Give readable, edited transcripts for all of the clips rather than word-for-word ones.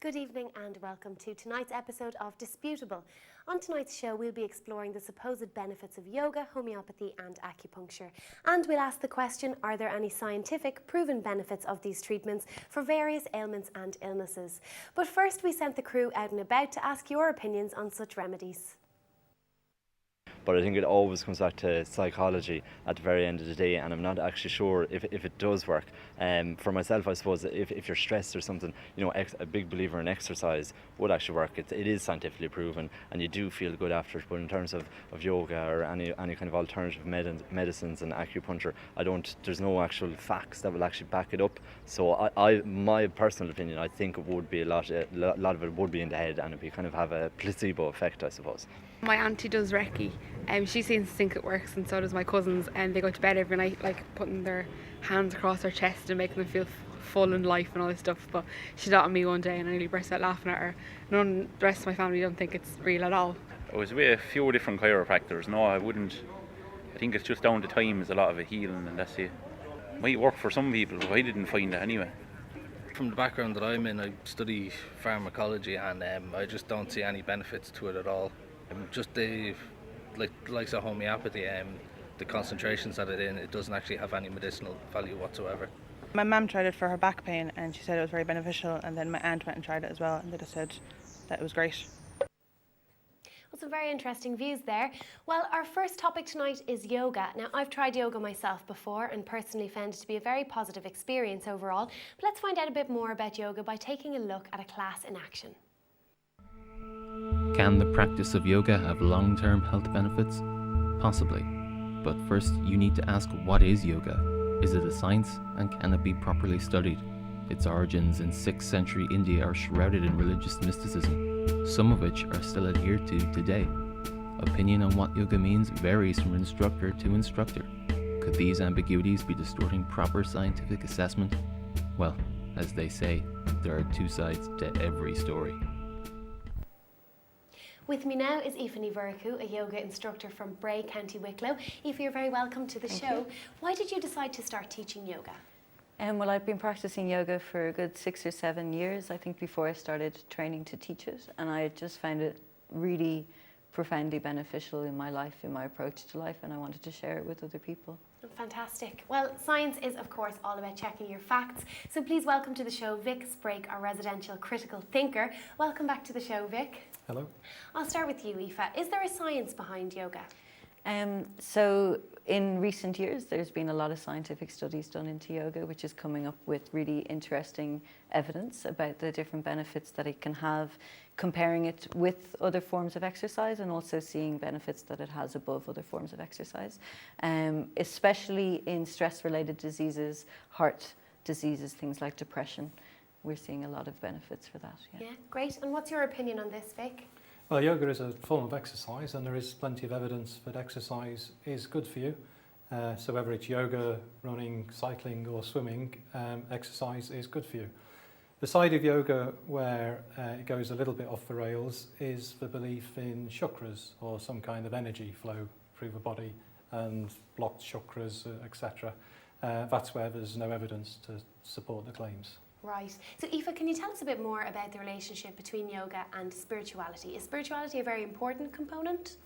Good evening and welcome to tonight's episode of Disputable. On tonight's show we'll be exploring the supposed benefits of yoga, homeopathy and acupuncture. And we'll ask the question, are there any scientific proven benefits of these treatments for various ailments and illnesses? But first we sent the crew out and about to ask your opinions on such remedies. But I think it always comes back to psychology at the very end of the day, and I'm not actually sure if it does work. For myself, I suppose, if you're stressed or something, a big believer in exercise would actually work. It is scientifically proven, and you do feel good after it. But in terms of yoga or any kind of alternative medicines and acupuncture, there's no actual facts that will actually back it up. So my personal opinion, I think it would be a lot of it would be in the head, and it'd be kind of have a placebo effect, I suppose. My auntie does Reiki, and she seems to think it works, and so does my cousins, and they go to bed every night like putting their hands across their chest and making them feel full in life and all this stuff. But she did it on me one day and I nearly burst out laughing at her. The rest of my family don't think it's real at all. I was with a few different chiropractors. No, I wouldn't. I think it's just down to time is a lot of it healing, and that's it. Might work for some people, but I didn't find it anyway. From the background that I'm in, I study pharmacology, and I just don't see any benefits to it at all. Just the likes of homeopathy, the concentrations that it doesn't actually have any medicinal value whatsoever. My mum tried it for her back pain and she said it was very beneficial, and then my aunt went and tried it as well and they just said that it was great. Well, some very interesting views there. Well, our first topic tonight is yoga. Now, I've tried yoga myself before and personally found it to be a very positive experience overall. But let's find out a bit more about yoga by taking a look at a class in action. Can the practice of yoga have long-term health benefits? Possibly. But first, you need to ask, what is yoga? Is it a science, and can it be properly studied? Its origins in 6th century India are shrouded in religious mysticism, some of which are still adhered to today. Opinion on what yoga means varies from instructor to instructor. Could these ambiguities be distorting proper scientific assessment? Well, as they say, there are two sides to every story. With me now is Aoife Veraku, a yoga instructor from Bray, County Wicklow. Aoife, you're very welcome to the show. Why did you decide to start teaching yoga? Well, I've been practicing yoga for a good 6 or 7 years, I think, before I started training to teach it. And I just found it really profoundly beneficial in my life, in my approach to life, and I wanted to share it with other people. Fantastic. Well, science is, of course, all about checking your facts. So please welcome to the show Vic Sprake, our residential critical thinker. Welcome back to the show, Vic. Hello. I'll start with you, Aoife. Is there a science behind yoga? So in recent years, there's been a lot of scientific studies done into yoga, which is coming up with really interesting evidence about the different benefits that it can have, comparing it with other forms of exercise and also seeing benefits that it has above other forms of exercise, especially in stress-related diseases, heart diseases, things like depression. We're seeing a lot of benefits for that. Yeah, great. And what's your opinion on this, Vic? Well, yoga is a form of exercise, and there is plenty of evidence that exercise is good for you. So whether it's yoga, running, cycling or swimming, exercise is good for you. The side of yoga where it goes a little bit off the rails is the belief in chakras, or some kind of energy flow through the body and blocked chakras, etc. That's where there's no evidence to support the claims. Right. So Aoife, can you tell us a bit more about the relationship between yoga and spirituality? Is spirituality a very important component?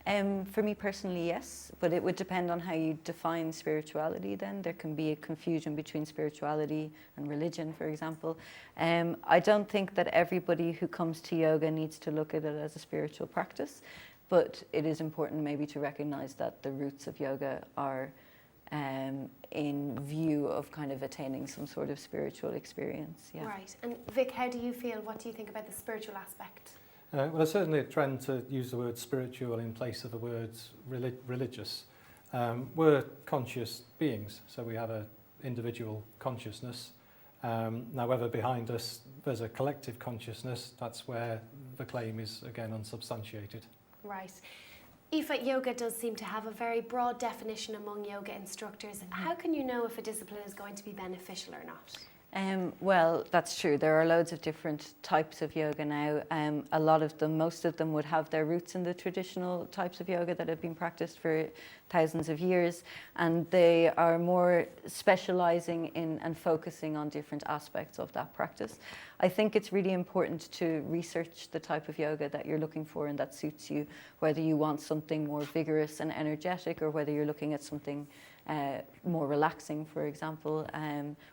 For me personally, yes, but it would depend on how you define spirituality then. There can be a confusion between spirituality and religion, for example. I don't think that everybody who comes to yoga needs to look at it as a spiritual practice, but it is important maybe to recognize that the roots of yoga are in view of kind of attaining some sort of spiritual experience. Yeah. Right. And Vic, how do you feel? What do you think about the spiritual aspect? Well, there's certainly a trend to use the word spiritual in place of the words religious. We're conscious beings, so we have an individual consciousness. Now, whether behind us there's a collective consciousness, that's where the claim is, again, unsubstantiated. Right. Aoife, yoga does seem to have a very broad definition among yoga instructors. How can you know if a discipline is going to be beneficial or not? Well, that's true. There are loads of different types of yoga now. A lot of them, most of them would have their roots in the traditional types of yoga that have been practiced for thousands of years, and they are more specializing in and focusing on different aspects of that practice. I think it's really important to research the type of yoga that you're looking for and that suits you, whether you want something more vigorous and energetic or whether you're looking at something more relaxing, for example,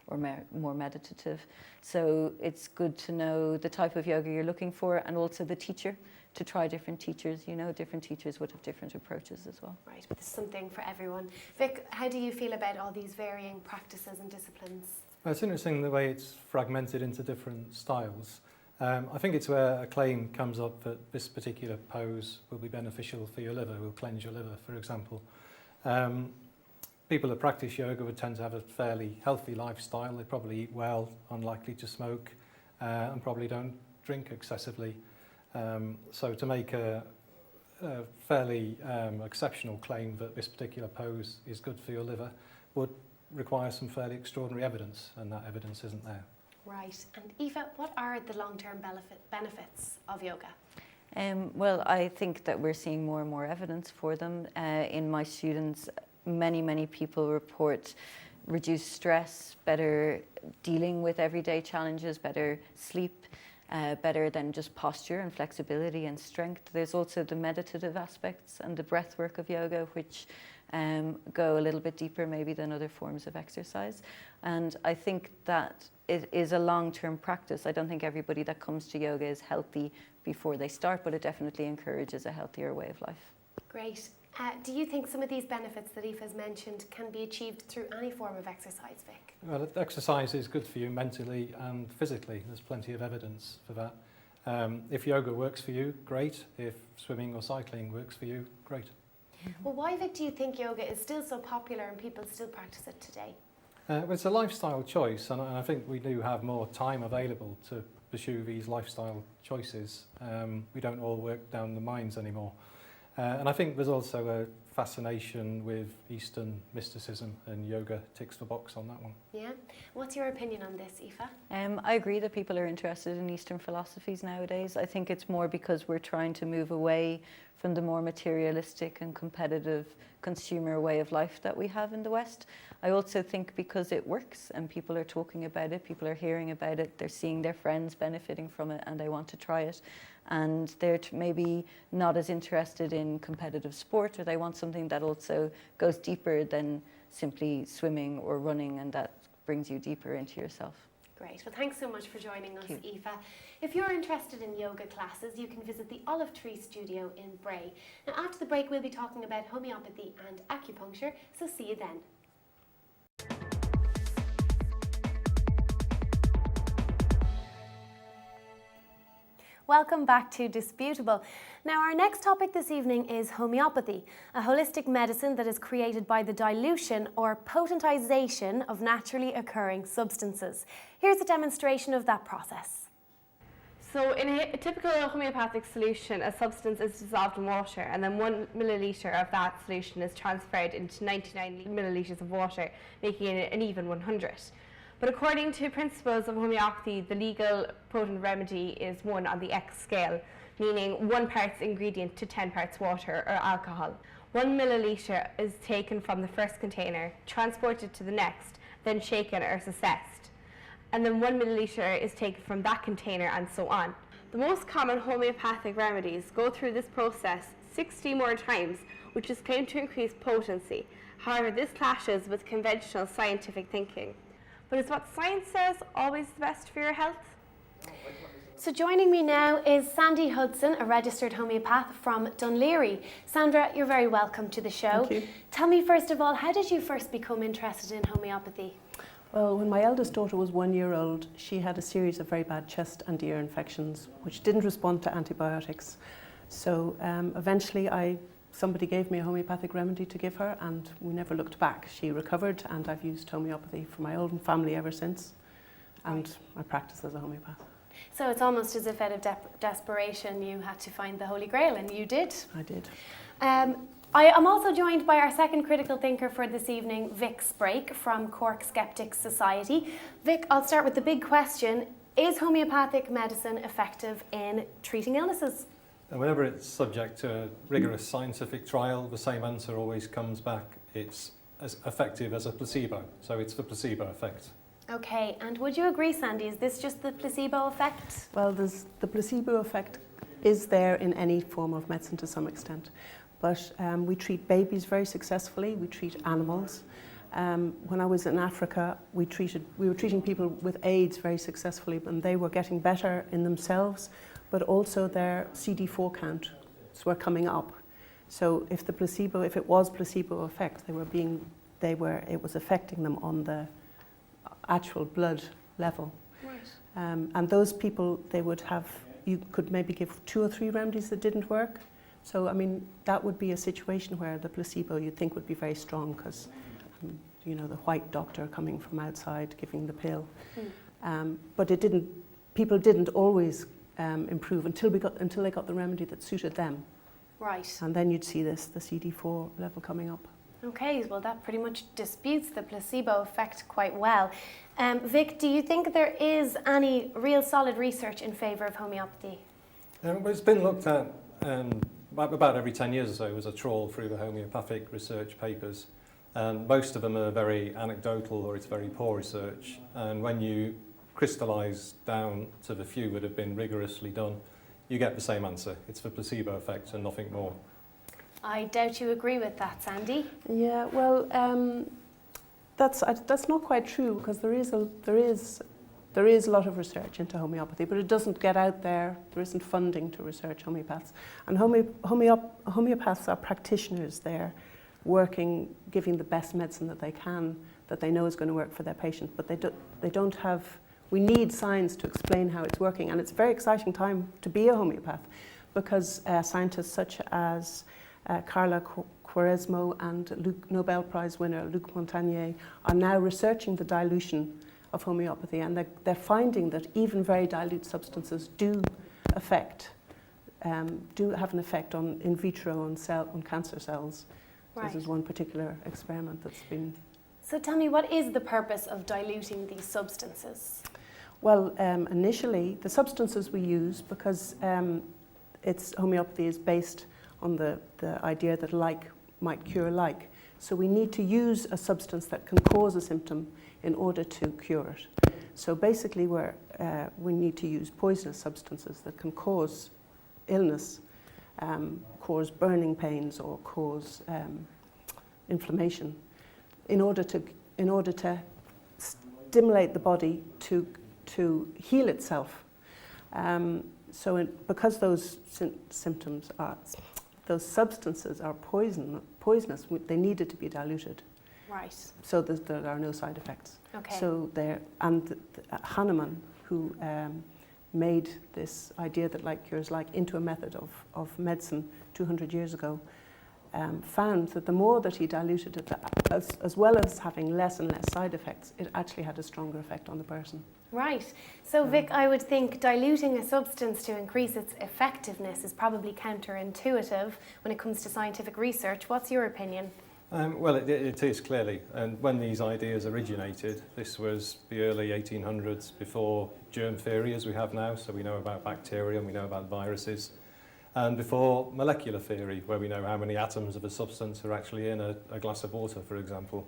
or more meditative. So it's good to know the type of yoga you're looking for and also the teacher, to try different teachers. You know, different teachers would have different approaches as well. Right, but there's something for everyone. Vic, how do you feel about all these varying practices and disciplines? Well, it's interesting the way it's fragmented into different styles. I think it's where a claim comes up that this particular pose will be beneficial for your liver, will cleanse your liver, for example. People that practice yoga would tend to have a fairly healthy lifestyle. They probably eat well, unlikely to smoke, and probably don't drink excessively. So to make a fairly exceptional claim that this particular pose is good for your liver would require some fairly extraordinary evidence, and that evidence isn't there. Right. And Aoife, what are the long-term benefits of yoga? Well, I think that we're seeing more and more evidence for them. In my students, many people report reduced stress, better dealing with everyday challenges, better sleep, better than just posture and flexibility and strength. There's also the meditative aspects and the breath work of yoga, which go a little bit deeper maybe than other forms of exercise. And I think that it is a long-term practice. I don't think everybody that comes to yoga is healthy before they start, but it definitely encourages a healthier way of life. Great. Do you think some of these benefits that Aoife has mentioned can be achieved through any form of exercise, Vic? Well, exercise is good for you mentally and physically. There's plenty of evidence for that. If yoga works for you, great. If swimming or cycling works for you, great. Well, why, Vic, do you think yoga is still so popular and people still practice it today? Well, it's a lifestyle choice, and I think we do have more time available to pursue these lifestyle choices. We don't all work down the mines anymore. And I think there's also a fascination with Eastern mysticism, and yoga ticks the box on that one. Yeah? What's your opinion on this, Aoife? I agree that people are interested in Eastern philosophies nowadays. I think it's more because we're trying to move away from the more materialistic and competitive consumer way of life that we have in the West. I also think because it works and people are talking about it, people are hearing about it, they're seeing their friends benefiting from it and they want to try it. And they're maybe not as interested in competitive sport, or they want something that also goes deeper than simply swimming or running, and that brings you deeper into yourself. Great. Well, thanks so much for joining us, Aoife. If you're interested in yoga classes, you can visit the Olive Tree Studio in Bray. Now, after the break, we'll be talking about homeopathy and acupuncture, so see you then. Welcome back to Disputable. Now, our next topic this evening is homeopathy, a holistic medicine that is created by the dilution or potentization of naturally occurring substances. Here's a demonstration of that process. So in a typical homeopathic solution, a substance is dissolved in water, and then 1 milliliter of that solution is transferred into 99 milliliters of water, making it an even 100. But according to principles of homeopathy, the legal potent remedy is 1 on the X scale, meaning 1 parts ingredient to 10 parts water or alcohol. 1 milliliter is taken from the first container, transported to the next, then shaken or assessed. And then 1 milliliter is taken from that container, and so on. The most common homeopathic remedies go through this process 60 more times, which is claimed to increase potency. However, this clashes with conventional scientific thinking. But is what science says always the best for your health? So joining me now is Sandy Hudson, a registered homeopath from Dunleary. Sandra, you're very welcome to the show. Thank you. Tell me first of all, how did you first become interested in homeopathy? Well, when my eldest daughter was 1 year old, she had a series of very bad chest and ear infections, which didn't respond to antibiotics. So eventually somebody gave me a homeopathic remedy to give her, and we never looked back. She recovered, and I've used homeopathy for my own family ever since, and I practice as a homeopath. So it's almost as if out of desperation you had to find the Holy Grail, and you did. I did. I am also joined by our second critical thinker for this evening, Vic Sprake from Cork Skeptics Society. Vic, I'll start with the big question. Is homeopathic medicine effective in treating illnesses? And whenever it's subject to a rigorous scientific trial, the same answer always comes back. It's as effective as a placebo, so it's the placebo effect. Okay, and would you agree, Sandy, is this just the placebo effect? Well, the placebo effect is there in any form of medicine to some extent. But we treat babies very successfully, we treat animals. When I was in Africa, we were treating people with AIDS very successfully, and they were getting better in themselves, but also their CD4 counts were coming up. So if it was placebo effect, it was affecting them on the actual blood level. Right. And those people, you could maybe give 2 or 3 remedies that didn't work. So, I mean, that would be a situation where the placebo you'd think would be very strong because, the white doctor coming from outside giving the pill. But people didn't always improve until they got the remedy that suited them. Right. And then you'd see the CD4 level coming up. Okay, well that pretty much disputes the placebo effect quite well. Vic, do you think there is any real solid research in favour of homeopathy? Well, it's been looked at about every 10 years or so. There's a trawl through the homeopathic research papers. And most of them are very anecdotal or it's very poor research. And when you crystallise down to the few that have been rigorously done, you get the same answer. It's the placebo effect and nothing more. I doubt you agree with that, Sandy. Yeah, well, that's not quite true because there is a lot of research into homeopathy, but it doesn't get out there. There isn't funding to research homeopaths, and homeopaths are practitioners there, working, giving the best medicine that they can, that they know is going to work for their patient. But they don't have. We need science to explain how it's working, and it's a very exciting time to be a homeopath, because scientists such as Carla Quaresmo and Nobel Prize winner Luc Montagnier are now researching the dilution of homeopathy, and they're finding that even very dilute substances do have an effect on in vitro on cancer cells. Right. This is one particular experiment that's been. So tell me, what is the purpose of diluting these substances? Well, initially the substances we use, because homeopathy is based on the idea that like might cure like. So we need to use a substance that can cause a symptom in order to cure it. So basically we need to use poisonous substances that can cause illness, cause burning pains or cause inflammation in order to stimulate the body to heal itself. Because those those substances are poisonous, they needed to be diluted. Right. So there are no side effects. Okay. So Hahnemann, who made this idea that like cures like into a method of medicine 200 years ago, found that the more that he diluted it, as well as having less and less side effects, it actually had a stronger effect on the person. Right. So Vic, I would think diluting a substance to increase its effectiveness is probably counterintuitive when it comes to scientific research. What's your opinion? Well, it is clearly. And when these ideas originated, this was the early 1800s, before germ theory as we have now. So we know about bacteria and we know about viruses. And before molecular theory, where we know how many atoms of a substance are actually in a glass of water, for example.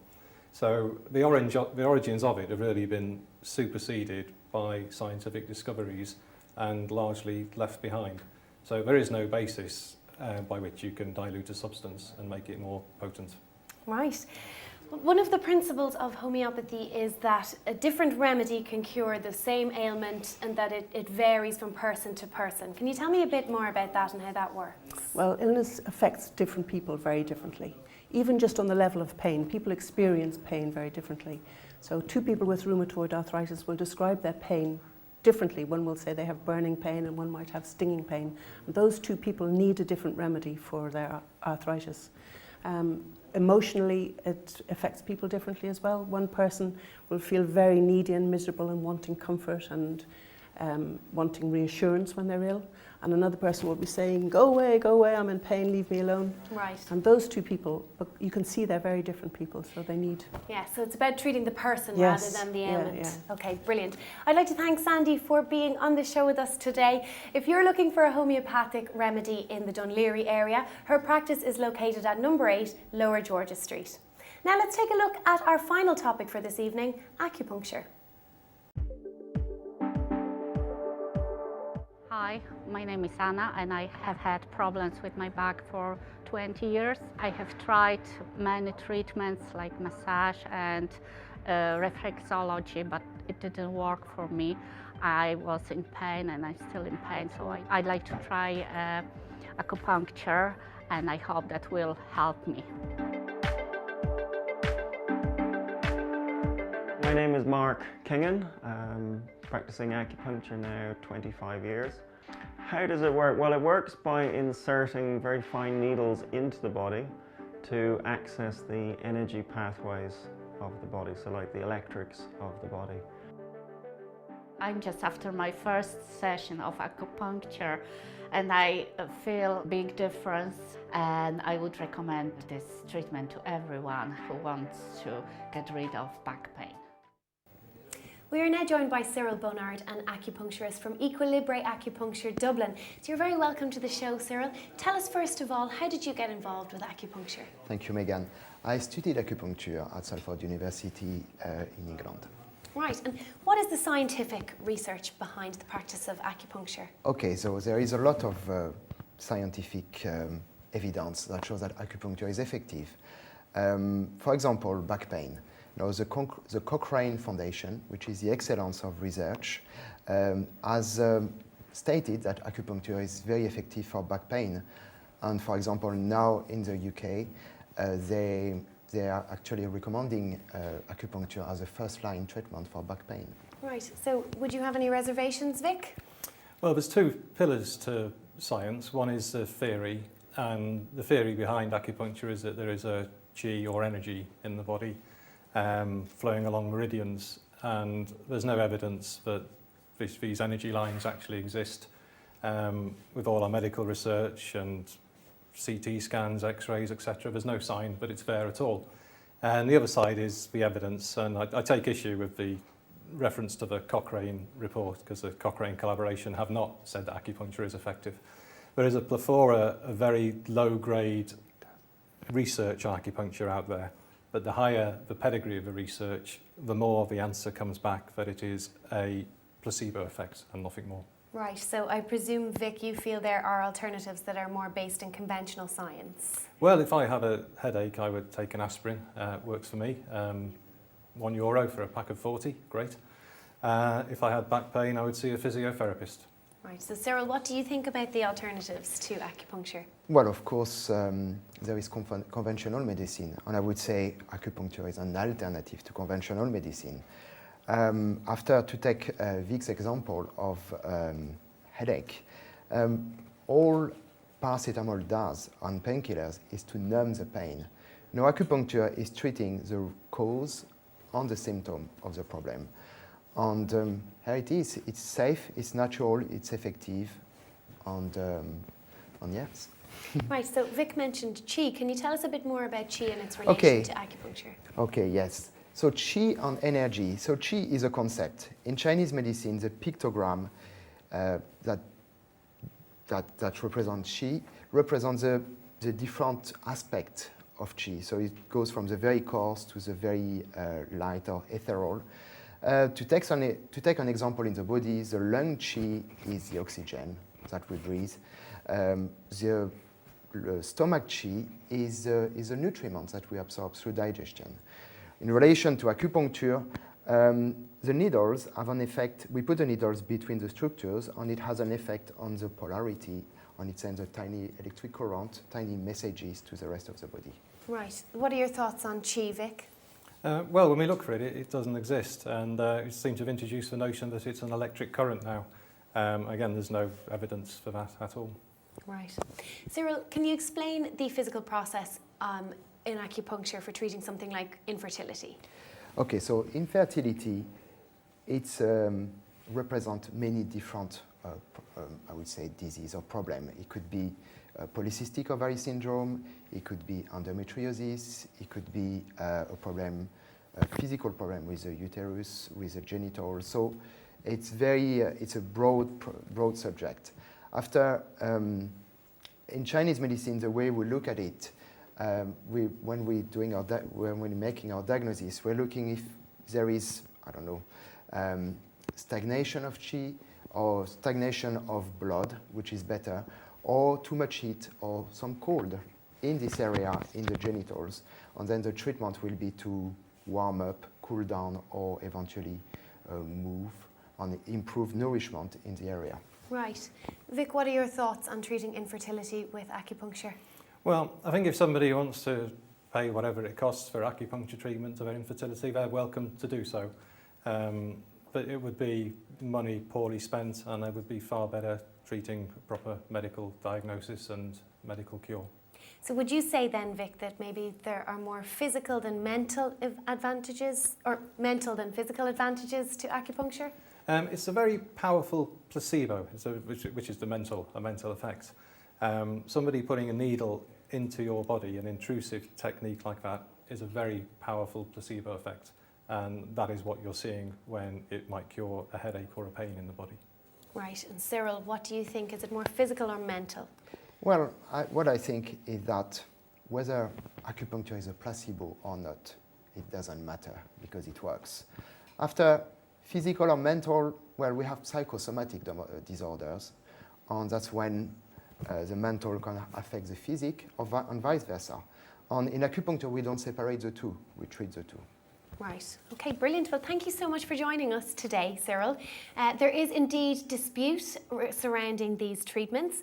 So the origins of it have really been superseded by scientific discoveries and largely left behind. So there is no basis by which you can dilute a substance and make it more potent. Right. One of the principles of homeopathy is that a different remedy can cure the same ailment and that it varies from person to person. Can you tell me a bit more about that and how that works? Well, illness affects different people very differently. Even just on the level of pain, people experience pain very differently. So 2 people with rheumatoid arthritis will describe their pain differently. One will say they have burning pain and one might have stinging pain. And those 2 people need a different remedy for their arthritis. Emotionally, it affects people differently as well. One person will feel very needy and miserable and wanting comfort and wanting reassurance when they're ill. And another person will be saying, go away, I'm in pain, leave me alone. Right. And those two people, but you can see they're very different people, so they need... Yeah, so it's about treating the person Yes. rather than the Yeah, ailment. yeah. Okay, brilliant. I'd like to thank Sandy for being on the show with us today. If you're looking for a homeopathic remedy in the Dunleary area, her practice is located at number 8, Lower George's Street. Now let's take a look at our final topic for this evening, acupuncture. Hi, my name is Anna and I have had problems with my back for 20 years. I have tried many treatments like massage and reflexology, but it didn't work for me. I was in pain and I'm still in pain, so I'd like to try acupuncture and I hope that will help me. My name is Mark Kingan. I'm practicing acupuncture now 25 years. How does it work? Well, it works by inserting very fine needles into the body to access the energy pathways of the body, so like the electrics of the body. I'm just after my first session of acupuncture and I feel a big difference, and I would recommend this treatment to everyone who wants to get rid of back pain. We are now joined by Cyril Bonard, an acupuncturist from Equilibre Acupuncture Dublin. So you're very welcome to the show, Cyril. Tell us first of all, how did you get involved with acupuncture? Thank you, Megan. I studied acupuncture at Salford University in England. Right, and what is the scientific research behind the practice of acupuncture? Okay, so there is a lot of scientific evidence that shows that acupuncture is effective. For example, back pain. Now, the Cochrane Foundation, which is the excellence of research, has stated that acupuncture is very effective for back pain. And for example, now in the UK, they are actually recommending acupuncture as a first-line treatment for back pain. Right, so would you have any reservations, Vic? Well, there's two pillars to science. One is the theory, and the theory behind acupuncture is that there is a chi or energy in the body flowing along meridians, and there's no evidence that these energy lines actually exist. With all our medical research and CT scans, x-rays, etc., there's no sign that it's there at all. And the other side is the evidence, and I take issue with the reference to the Cochrane report, because the Cochrane collaboration have not said that acupuncture is effective. There is a plethora of very low-grade research on acupuncture out there, but the higher the pedigree of the research, the more the answer comes back that it is a placebo effect and nothing more. Right, so I presume, Vic, you feel there are alternatives that are more based in conventional science? Well, if I have a headache, I would take an aspirin. Works for me. €1 for a pack of 40, great. If I had back pain, I would see a physiotherapist. Right, so Cyril, what do you think about the alternatives to acupuncture? Well, of course, there is conventional medicine, and I would say acupuncture is an alternative to conventional medicine. After to take Vic's example of headache, all paracetamol does on painkillers is to numb the pain. Now, acupuncture is treating the cause and the symptom of the problem. And here it is. It's safe, it's natural, it's effective, and yes. Right, so Vic mentioned qi. Can you tell us a bit more about qi and its relation to acupuncture? Okay, yes. So qi and energy. So qi is a concept. In Chinese medicine, the pictogram that represents qi represents the different aspects of qi. So it goes from the very coarse to the very light or ethereal. To take an example in the body, the lung qi is the oxygen that we breathe. The stomach qi is the nutriment that we absorb through digestion. In relation to acupuncture, the needles have an effect. We put the needles between the structures, and it has an effect on the polarity, and it sends a tiny electric current, tiny messages to the rest of the body. Right. What are your thoughts on qi, Vic? Well, when we look for it, it doesn't exist, and it seems to have introduced the notion that it's an electric current now. Again, there's no evidence for that at all. Right. Cyril, can you explain the physical process in acupuncture for treating something like infertility? Okay, so infertility, it's represent many different, I would say, disease or problem. It could be polycystic ovary syndrome, it could be endometriosis, it could be a problem, a physical problem with the uterus, with the genitals. So it's very, it's a broad subject. After, in Chinese medicine, the way we look at it, when we're making our diagnosis, we're looking if there is, I don't know, stagnation of qi or stagnation of blood, which is better, or too much heat or some cold in this area, in the genitals. And then the treatment will be to warm up, cool down, or eventually move and improve nourishment in the area. Right. Vic, what are your thoughts on treating infertility with acupuncture? Well, I think if somebody wants to pay whatever it costs for acupuncture treatment of infertility, they're welcome to do so. But it would be money poorly spent, and it would be far better treating proper medical diagnosis and medical cure. So would you say then, Vic, that maybe there are more physical than mental advantages, or mental than physical advantages to acupuncture? It's a very powerful placebo, which is a mental effect. Somebody putting a needle into your body, an intrusive technique like that, is a very powerful placebo effect. And that is what you're seeing when it might cure a headache or a pain in the body. Right. And Cyril, what do you think? Is it more physical or mental? Well, what I think is that whether acupuncture is a placebo or not, it doesn't matter because it works. After physical or mental, well, we have psychosomatic disorders, and that's when the mental can affect the physique, and vice versa. And in acupuncture, we don't separate the two, we treat the two. Right. Okay, brilliant. Well, thank you so much for joining us today, Cyril. There is indeed dispute surrounding these treatments,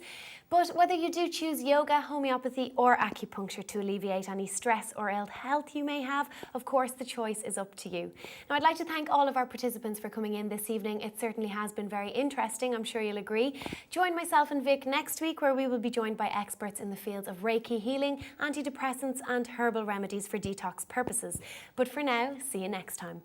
but whether you do choose yoga, homeopathy or acupuncture to alleviate any stress or ill health you may have, of course, the choice is up to you. Now, I'd like to thank all of our participants for coming in this evening. It certainly has been very interesting, I'm sure you'll agree. Join myself and Vic next week, where we will be joined by experts in the fields of Reiki healing, antidepressants and herbal remedies for detox purposes. But for now, see you next time.